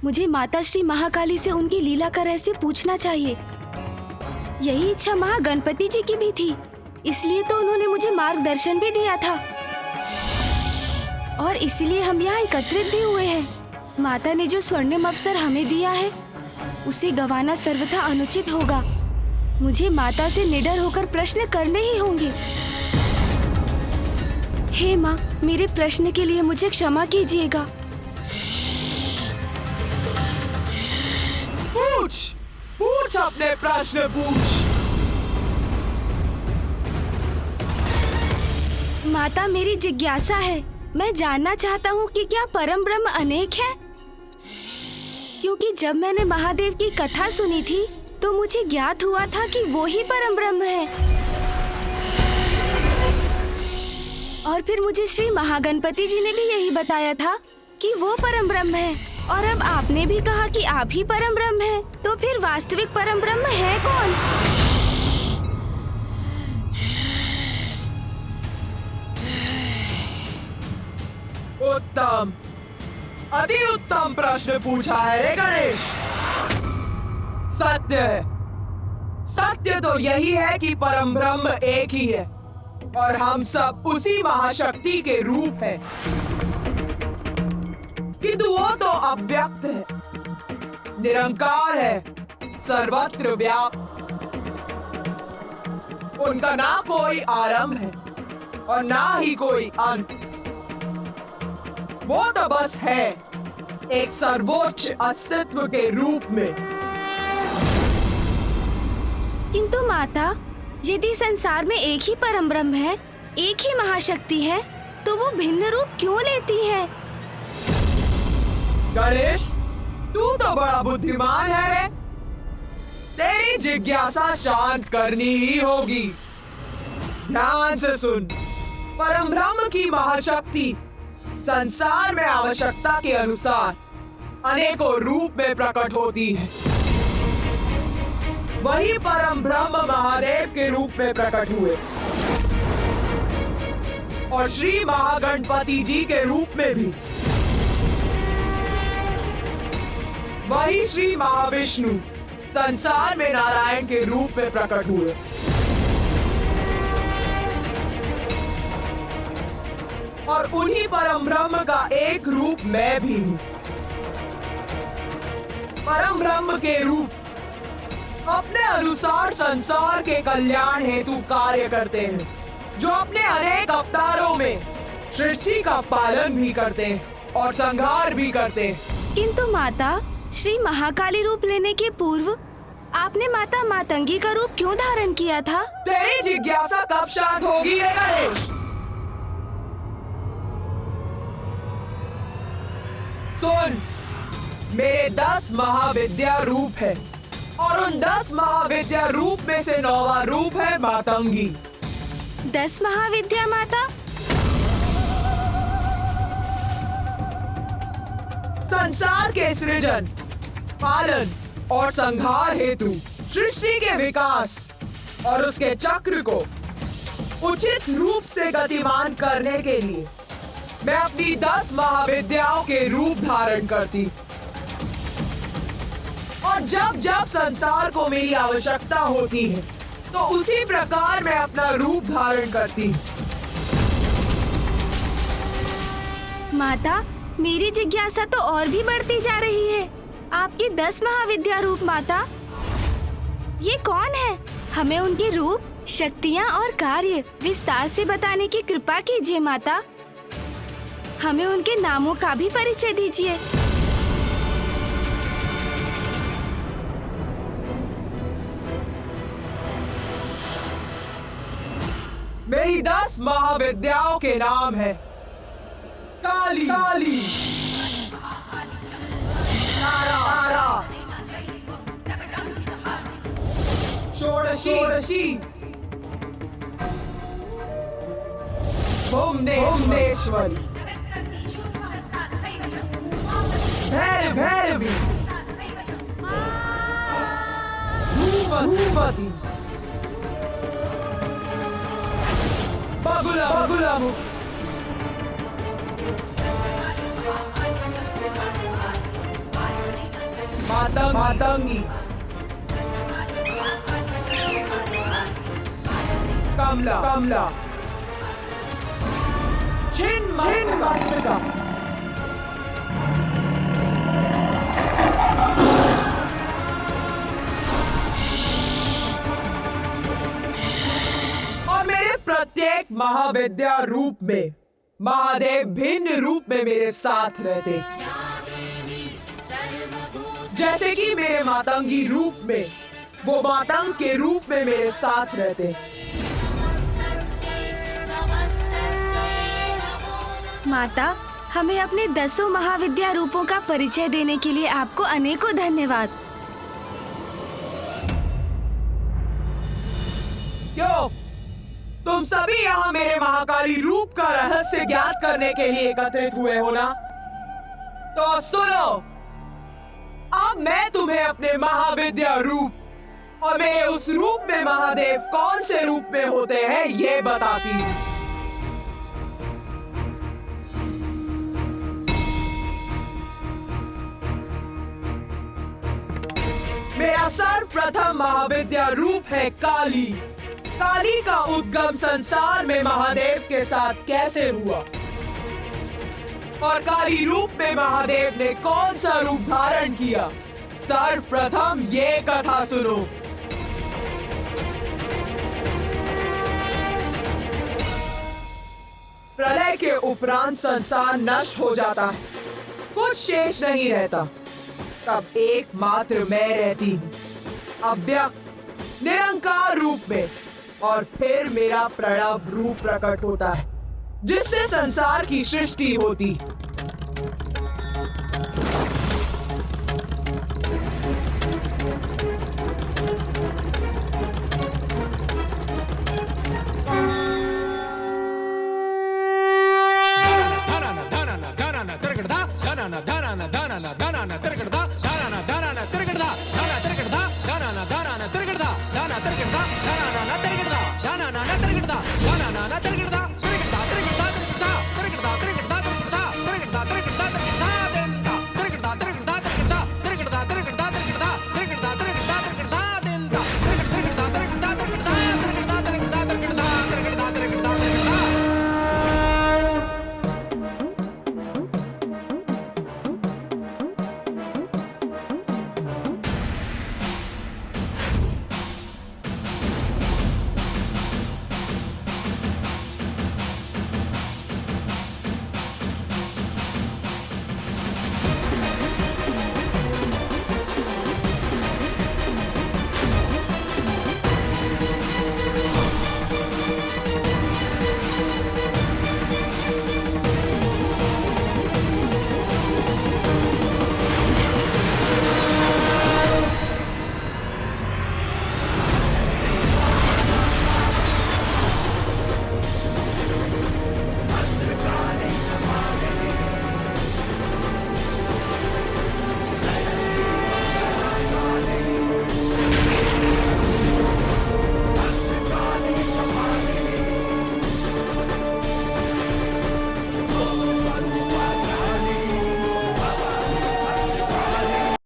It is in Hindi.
मुझे माता श्री महाकाली से उनकी लीला का रहस्य पूछना चाहिए। यही इच्छा महागणपति जी की भी थी, इसलिए तो उन्होंने मुझे मार्गदर्शन भी दिया था और इसलिए हम यहाँ एकत्रित भी हुए हैं। माता ने जो स्वर्णिम अवसर हमें दिया है उसे गंवाना सर्वथा अनुचित होगा। मुझे माता से निडर होकर प्रश्न करने ही होंगे। हे माँ, मेरे प्रश्न के लिए मुझे क्षमा कीजिएगा। पूछ अपने प्रश्न पूछ। माता, मेरी जिज्ञासा है। मैं जानना चाहता हूँ कि क्या परम ब्रह्म अनेक है? क्योंकि जब मैंने महादेव की कथा सुनी थी तो मुझे ज्ञात हुआ था कि वो ही परम ब्रह्म है। और फिर मुझे श्री महागणपति जी ने भी यही बताया था कि वो परम ब्रह्म है। और अब आपने भी कहा कि आप ही परम ब्रह्म हैं। तो फिर वास्तविक परम ब्रह्म है कौन? उत्तम, अति उत्तम प्रश्न पूछा है रे गणेश। सत्य तो यही है कि परम ब्रह्म एक ही है और हम सब उसी महाशक्ति के रूप हैं। किंतु वो तो अव्यक्त है, निरंकार है, सर्वत्र व्याप्त। उनका ना कोई आरंभ है और ना ही कोई अंत। वो तो बस है, एक सर्वोच्च अस्तित्व के रूप में। किंतु माता, यदि संसार में एक ही परम ब्रह्म है, एक ही महाशक्ति है, तो वो भिन्न रूप क्यों लेती है? गणेश, तू तो बड़ा बुद्धिमान है रे। तेरी जिज्ञासा शांत करनी ही होगी। ध्यान से सुन। परम ब्रह्म की महाशक्ति संसार में आवश्यकता के अनुसार अनेकों रूप में प्रकट होती है। वही परम ब्रह्म महादेव के रूप में प्रकट हुए और श्री महागणपति जी के रूप में भी। वही श्री महाविष्णु संसार में नारायण के रूप में प्रकट हुए। और उन्हीं परम ब्रह्म का एक रूप मैं भी हूँ। परम ब्रह्म के रूप अपने अनुसार संसार के कल्याण हेतु कार्य करते हैं, जो अपने अनेक अवतारों में सृष्टि का पालन भी करते हैं और संहार भी करते हैं। किंतु माता, श्री महाकाली रूप लेने के पूर्व आपने माता मातंगी का रूप क्यों धारण किया था? तेरी जिज्ञासा कब शांत होगी रे गणेश? सुन, मेरे 10 महाविद्या रूप है और उन 10 महाविद्या रूप में से 9वां रूप है मातंगी। 10 महाविद्या माता? संसार के सृजन, पालन और संहार हेतु सृष्टि के विकास और उसके चक्र को उचित रूप से गतिमान करने के लिए मैं अपनी 10 महाविद्याओं के रूप धारण करती। और जब जब संसार को मेरी आवश्यकता होती है तो उसी प्रकार मैं अपना रूप धारण करती। माता, मेरी जिज्ञासा तो और भी बढ़ती जा रही है। आपकी 10 महाविद्या रूप माता, ये कौन है? हमें उनके रूप, शक्तियाँ और कार्य विस्तार से बताने की कृपा कीजिए माता। हमें उनके नामों का भी परिचय दीजिए। मेरी 10 महाविद्याओं के नाम है काली, काली, तारा, तारा, षोडशी, षोडशी, भुवनेश्वरी, भैरवी, भूपति, बगुला, मातंगी, कमला, छिन्नमस्तिका, और मेरे प्रत्येक महाविद्या रूप में महादेव भिन्न रूप में मेरे साथ रहते, जैसे कि मेरे मातंगी रूप में वो मातंग के रूप में मेरे साथ रहते। माता, हमें अपने 10 महाविद्या रूपों का परिचय देने के लिए आपको अनेकों धन्यवाद। क्यों? तुम सभी यहाँ मेरे महाकाली रूप का रहस्य ज्ञात करने के लिए एकत्रित हुए हो ना? तो सुनो, अब मैं तुम्हें अपने महाविद्या रूप और मेरे उस रूप में महादेव कौन से रूप में होते हैं ये बताती हूँ। मेरा सर्वप्रथम महाविद्या रूप है काली। काली का उद्गम संसार में महादेव के साथ कैसे हुआ और काली रूप में महादेव ने कौन सा रूप धारण किया, सर्वप्रथम ये कथा सुनो। प्रलय के उपरांत संसार नष्ट हो जाता है, कुछ शेष नहीं रहता। तब एकमात्र मैं रहती हूँ, अव्यक्त निरंकार रूप में, और फिर मेरा प्रणव रूप प्रकट होता है जिससे संसार की सृष्टि होती। धना